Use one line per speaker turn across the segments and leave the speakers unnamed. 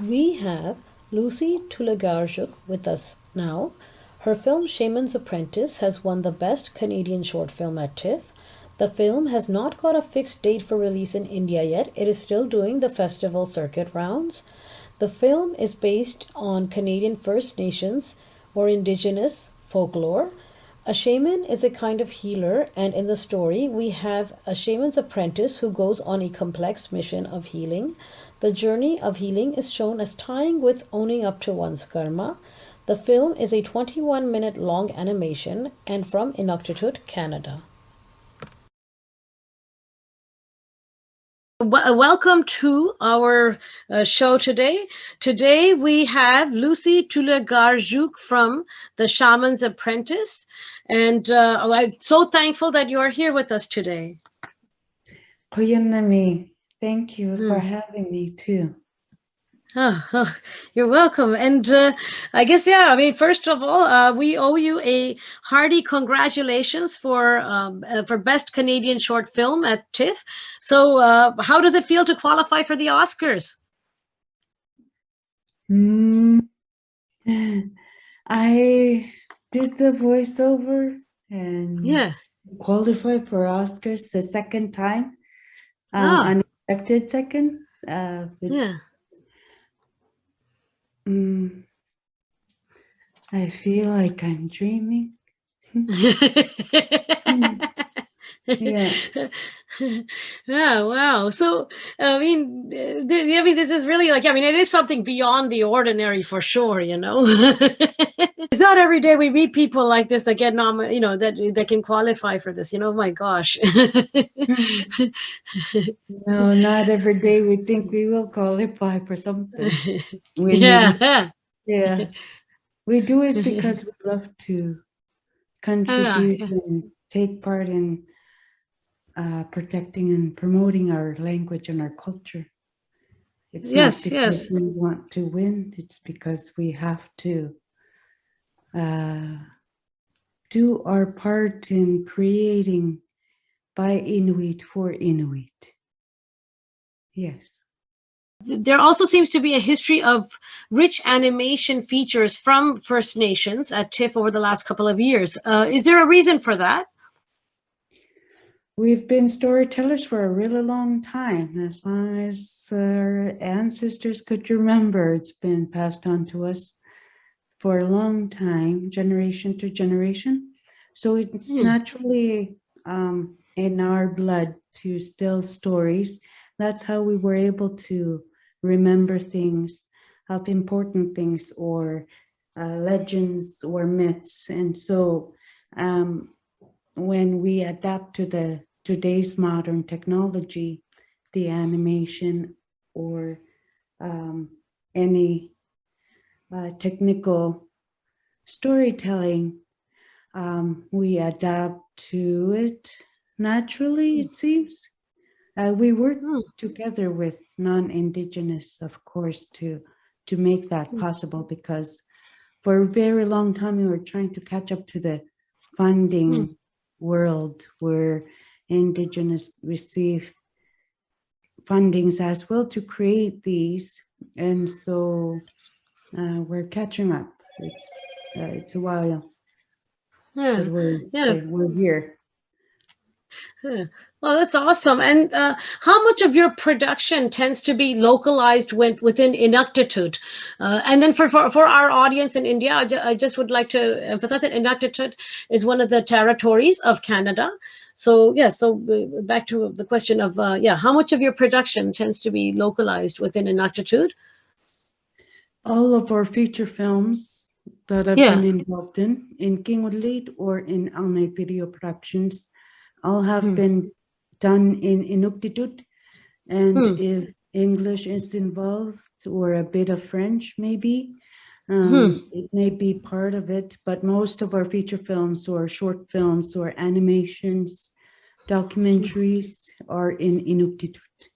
We have Lucy Tulugarjuk with us now. Her film Shaman's Apprentice has won the Best Canadian Short Film at TIFF. The film has not got a fixed date for release in India yet. It is still doing the festival circuit rounds. The film is based on Canadian First Nations or Indigenous folklore. A shaman is a kind of healer, and in the story, we have a shaman's apprentice who goes on a complex mission of healing. The journey of healing is shown as tying with owning up to one's karma. The film is a 21-minute long animation and from Inuktitut, Canada. Welcome to our show today. Today we have Lucy Tulugarjuk from the Shaman's Apprentice, and I'm so thankful that you are here with us today.
Koyanami, thank you for having me too.
Oh, you're welcome. And I guess, first of all, we owe you a hearty congratulations for Best Canadian Short Film at TIFF. So how does it feel to qualify for the Oscars?
I did the voiceover and qualified for Oscars the second time, unexpected second. I feel like I'm dreaming.
Yeah. Yeah. Wow. So, this is really it is something beyond the ordinary for sure. It's not every day we meet people like this that get that can qualify for this. My gosh.
No, not every day we think we will qualify for something.
Yeah.
We do it because we love to contribute and take part in protecting and promoting our language and our culture. It's not because we want to win, it's because we have to do our part in creating by Inuit for Inuit. Yes.
There also seems to be a history of rich animation features from First Nations at TIFF over the last couple of years. Is there a reason for that?
We've been storytellers for a really long time, as long as our ancestors could remember. It's been passed on to us for a long time, generation to generation. So it's naturally in our blood to tell stories. That's how we were able to remember things, of important things, or legends or myths. And so when we adapt to today's modern technology, the animation or any technical storytelling, we adapt to it naturally, it seems. We work together with non-Indigenous, of course, to make that possible, because for a very long time we were trying to catch up to the funding world where Indigenous receive fundings as well to create these, and so we're catching up. It's a while, but we're here.
Well, that's awesome. And how much of your production tends to be localized within Inuktitut? And then for our audience in India, I just would like to emphasize that Inuktitut is one of the territories of Canada. So back to the question of how much of your production tends to be localized within Inuktitut?
All of our feature films that I've been involved in King Lead or in Alnay Video Productions, all have been done in Inuktitut, and if English is involved or a bit of French, maybe it may be part of it, but most of our feature films or short films or animations, documentaries are in Inuktitut.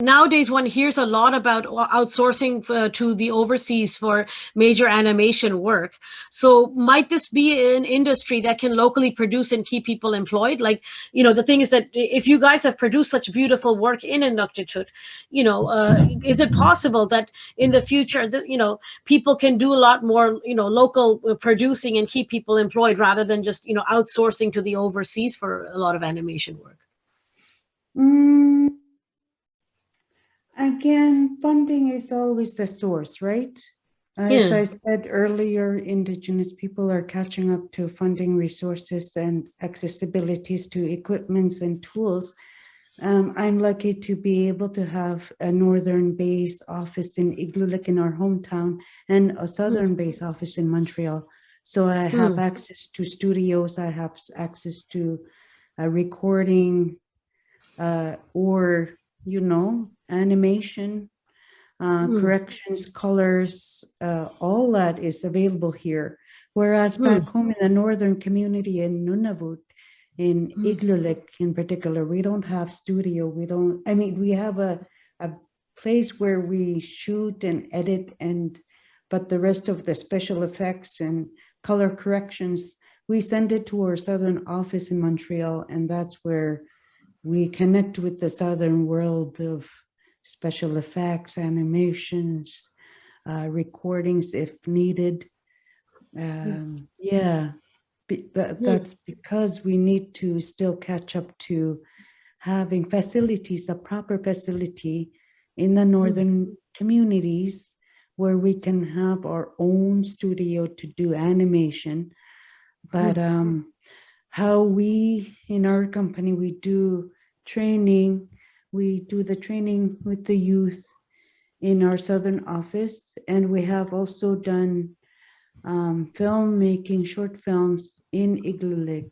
nowadays one hears a lot about outsourcing to the overseas for major animation work. So might this be an industry that can locally produce and keep people employed? Like, the thing is that if you guys have produced such beautiful work in Inuktitut, is it possible that in the future that, people can do a lot more, local producing and keep people employed rather than just, outsourcing to the overseas for a lot of animation work?
Mm, again, funding is always the source, right? As
Yeah.
I said earlier, Indigenous people are catching up to funding resources and accessibilities to equipments and tools. I'm lucky to be able to have a northern-based office in Igloolik in our hometown and a southern-based office in Montreal. So I have access to studios, I have access to recording or, animation, corrections, colors, all that is available here. Whereas back home in the northern community in Nunavut, in Igloolik in particular, we don't have studio. We have a place where we shoot and edit, but the rest of the special effects and color corrections, we send it to our southern office in Montreal, and that's where we connect with the southern world of special effects, animations, recordings if needed. That's because we need to still catch up to having facilities, a proper facility in the northern communities where we can have our own studio to do animation. But how we, in our company, we do training, we do the training with the youth in our southern office, and we have also done filmmaking, short films in Igloolik,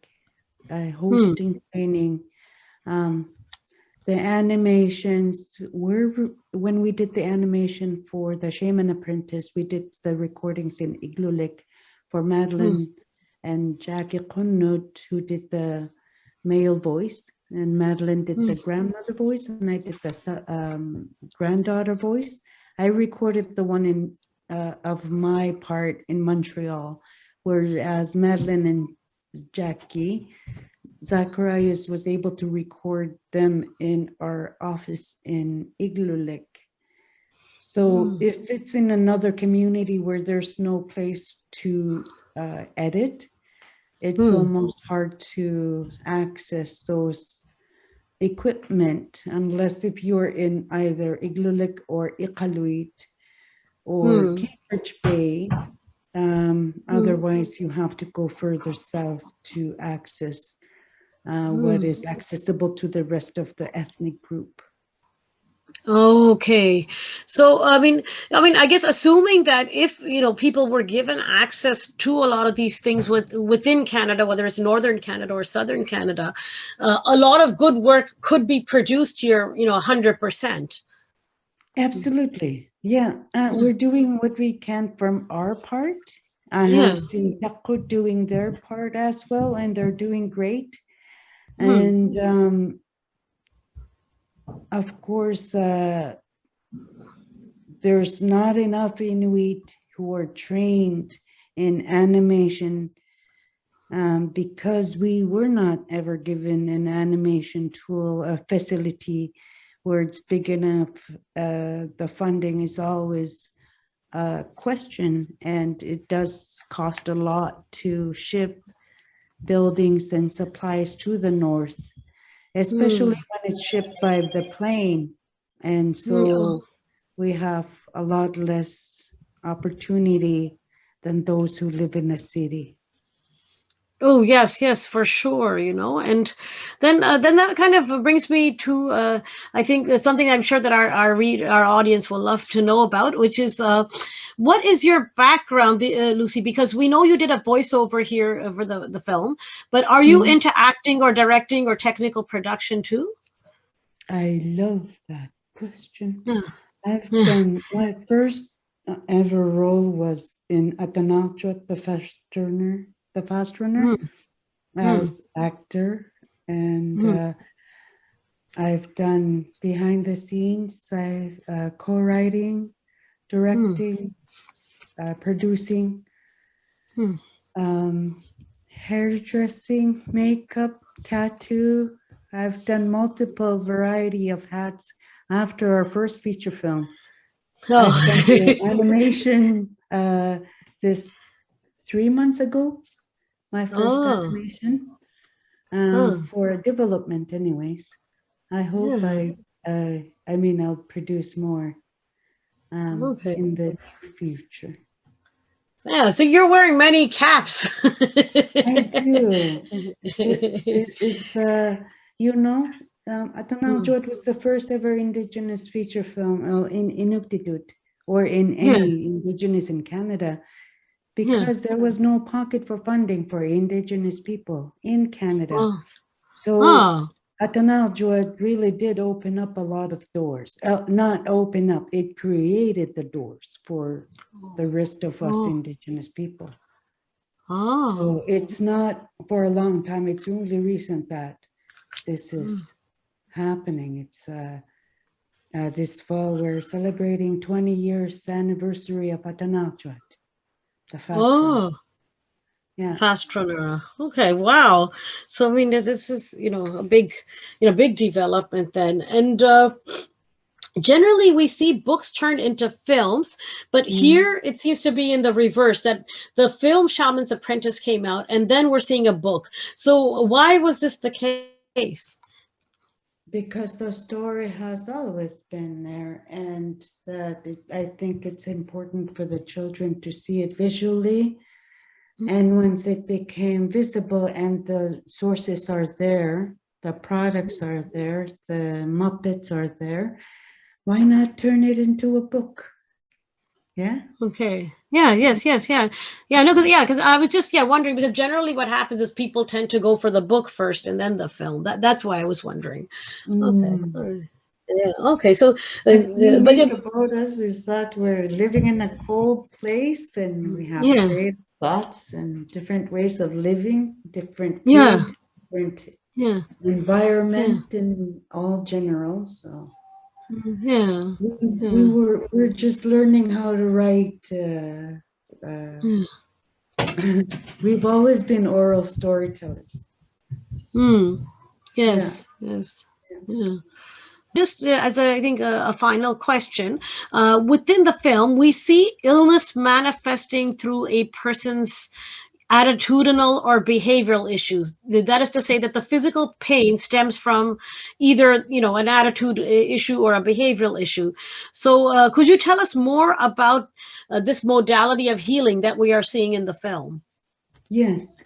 hosting training. The animations, when we did the animation for the Shaman Apprentice, we did the recordings in Igloolik for Madeline and Jackie Kunnut, who did the male voice, and Madeline did the grandmother voice, and I did the granddaughter voice. I recorded the one in of my part in Montreal, whereas Madeline and Jackie, Zacharias was able to record them in our office in Igloolik. So if it's in another community where there's no place to edit, it's almost hard to access those equipment unless if you're in either Igloolik or Iqaluit or Cambridge Bay. Otherwise, you have to go further south to access what is accessible to the rest of the ethnic group.
Okay. So, I guess assuming that if, people were given access to a lot of these things within Canada, whether it's Northern Canada or Southern Canada, a lot of good work could be produced here, 100%.
Absolutely. Yeah. We're doing what we can from our part. I
Yeah.
have seen Taku doing their part as well, and they're doing great. And of course, there's not enough Inuit who are trained in animation because we were not ever given an animation tool, a facility where it's big enough. The funding is always a question, and it does cost a lot to ship buildings and supplies to the north, especially when it's shipped by the plane. And so we have a lot less opportunity than those who live in the city.
Oh, yes, for sure, and then that kind of brings me to I think there's something I'm sure that our audience will love to know about, which is what is your background, Lucy? Because we know you did a voiceover here for the film, but are you into acting or directing or technical production too?
I love that question. I've done my first ever role was in Atanachot, the Fast Runner, as actor, and I've done behind the scenes, co-writing, directing, producing, hairdressing, makeup, tattoo. I've done multiple variety of hats after our first feature film. I've done the animation this 3 months ago, my first animation for development anyways. I hope I'll produce more in the near future.
Yeah, so you're wearing many caps.
I do. It's Atanal was the first ever Indigenous feature film in Inuktitut or in any Indigenous in Canada, because there was no pocket for funding for Indigenous people in Canada. So Atanal really did open up a lot of doors. Not open up, it created the doors for the rest of us Indigenous people. So it's not for a long time. It's only recent that this is happening. It's this fall we're celebrating 20 years anniversary of Atanaljuat, the fast runner. Yeah.
Fast runner. Okay, wow. So I mean, this is a big development then, and generally we see books turned into films, but here it seems to be in the reverse, that the film Shaman's Apprentice came out and then we're seeing a book. So why was this the case?
Because the story has always been there, and that I think it's important for the children to see it visually. And once it became visible and the sources are there, the products are there, the Muppets are there, why not turn it into a book? Yeah.
Okay. Yeah. Yes. Yeah. No. Because I was just wondering, because generally what happens is people tend to go for the book first and then the film. That's why I was wondering. Okay. Yeah. Okay. So,
what's unique about us is that we're living in a cold place, and we have great thoughts and different ways of living, different food, different environment in all general. So we're just learning how to write. We've always been oral storytellers.
Yes. Yeah. Just as I think a final question, within the film, we see illness manifesting through a person's attitudinal or behavioral issues. That is to say that the physical pain stems from either an attitude issue or a behavioral issue. So could you tell us more about this modality of healing that we are seeing in the film?
Yes,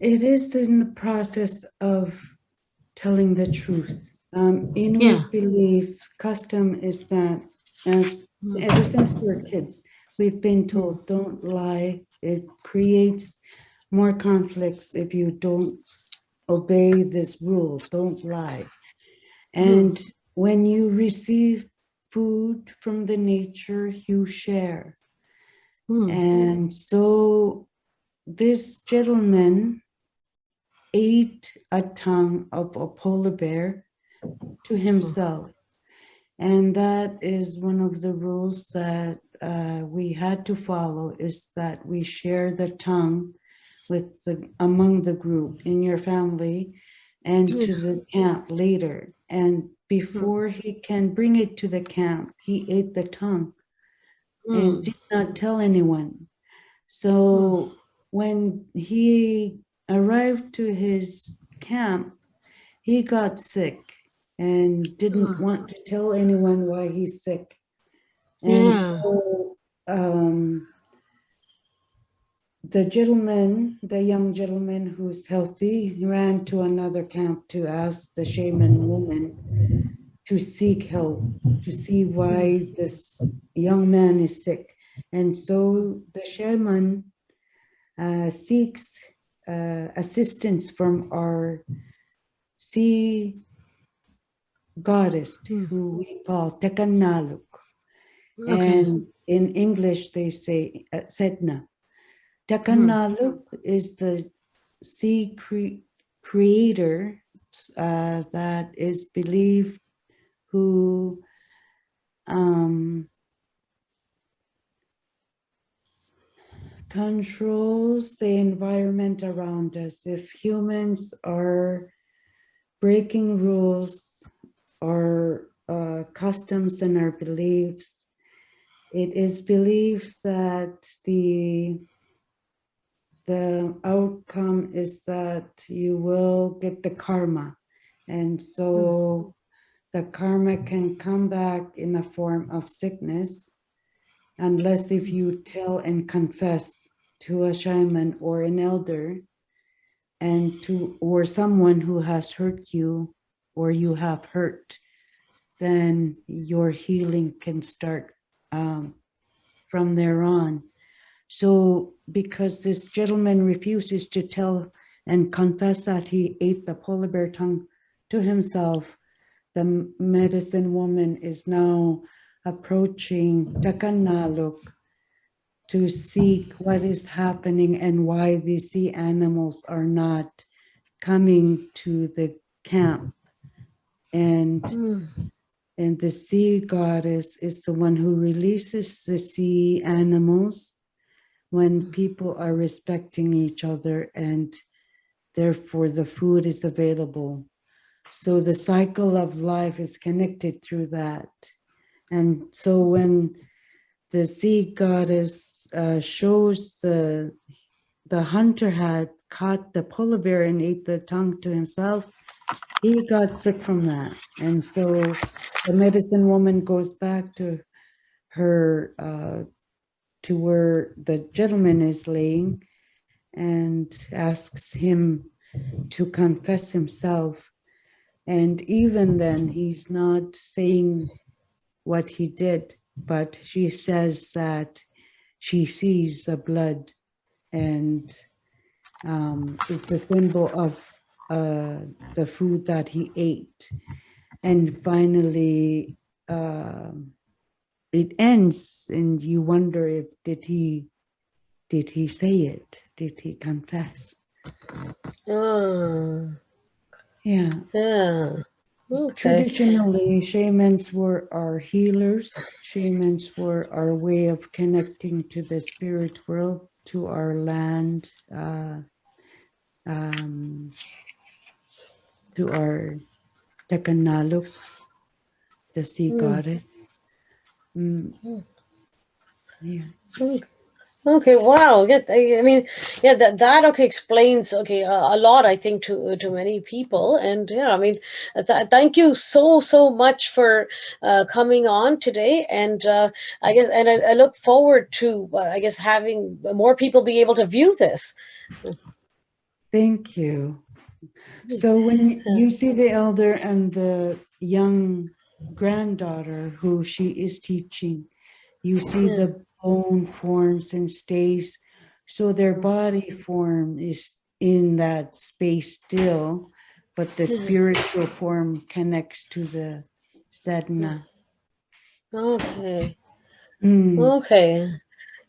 it is in the process of telling the truth. Inuit belief, custom is that ever since we were kids, we've been told don't lie. It creates more conflicts if you don't obey this rule, don't lie. And when you receive food from the nature, you share. And so this gentleman ate a tongue of a polar bear to himself. And that is one of the rules that we had to follow, is that we share the tongue among the group in your family and to the camp later. And before he can bring it to the camp, he ate the tongue and did not tell anyone. So when he arrived to his camp, he got sick and didn't want to tell anyone why he's sick. And so the young gentleman who's healthy, ran to another camp to ask the shaman woman to seek help, to see why this young man is sick. And so the shaman seeks assistance from our sea goddess, who we call Tekanaluk. And in English, they say Sedna. Tekanaluk is the sea creator that is believed who controls the environment around us. If humans are breaking rules or customs and our beliefs, it is believed that the outcome is that you will get the karma. And so the karma can come back in the form of sickness, unless if you tell and confess to a shaman or an elder and to or someone who has hurt you or you have hurt, then your healing can start from there on. So because this gentleman refuses to tell and confess that he ate the polar bear tongue to himself, the medicine woman is now approaching Takanaluk to seek what is happening and why the sea animals are not coming to the camp. And the sea goddess is the one who releases the sea animals when people are respecting each other, and therefore the food is available. So the cycle of life is connected through that. And so when the sea goddess shows the hunter had caught the polar bear and ate the tongue to himself, he got sick from that. And so the medicine woman goes back to her, to where the gentleman is laying and asks him to confess himself. And even then, he's not saying what he did, but she says that she sees the blood, and it's a symbol of the food that he ate. And finally, it ends, and you wonder if did he say it? Did he confess? Yeah.
Yeah. Okay.
Traditionally, shamans were our healers. Shamans were our way of connecting to the spirit world, to our land, to our Takanaluk, the sea goddess. Yeah.
Okay, wow. Yeah, I mean, yeah, that okay explains a lot, I think, to many people. And yeah, I mean, thank you so much for coming on today. And I guess, and I look forward to I guess having more people be able to view this.
Thank you. So when you see the elder and the young granddaughter who she is teaching, you see the bone forms and stays. So their body form is in that space still, but the spiritual form connects to the sadhana.
Okay. Okay.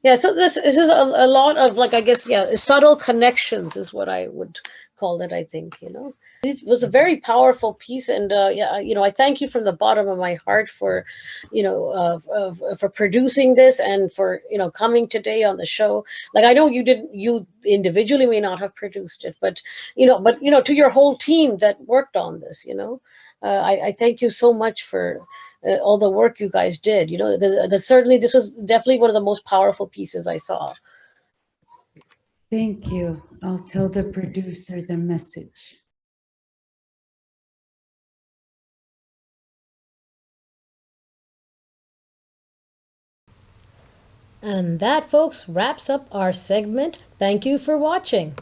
Yeah, so this is a lot of, like, I guess, yeah, subtle connections is what I would call it, I think, It was a very powerful piece, and yeah, I thank you from the bottom of my heart for, for producing this and for, coming today on the show. Like, I know you individually may not have produced it, but, to your whole team that worked on this, I thank you so much for all the work you guys did, because certainly this was definitely one of the most powerful pieces I saw.
Thank you. I'll tell the producer the message.
And that, folks, wraps up our segment. Thank you for watching.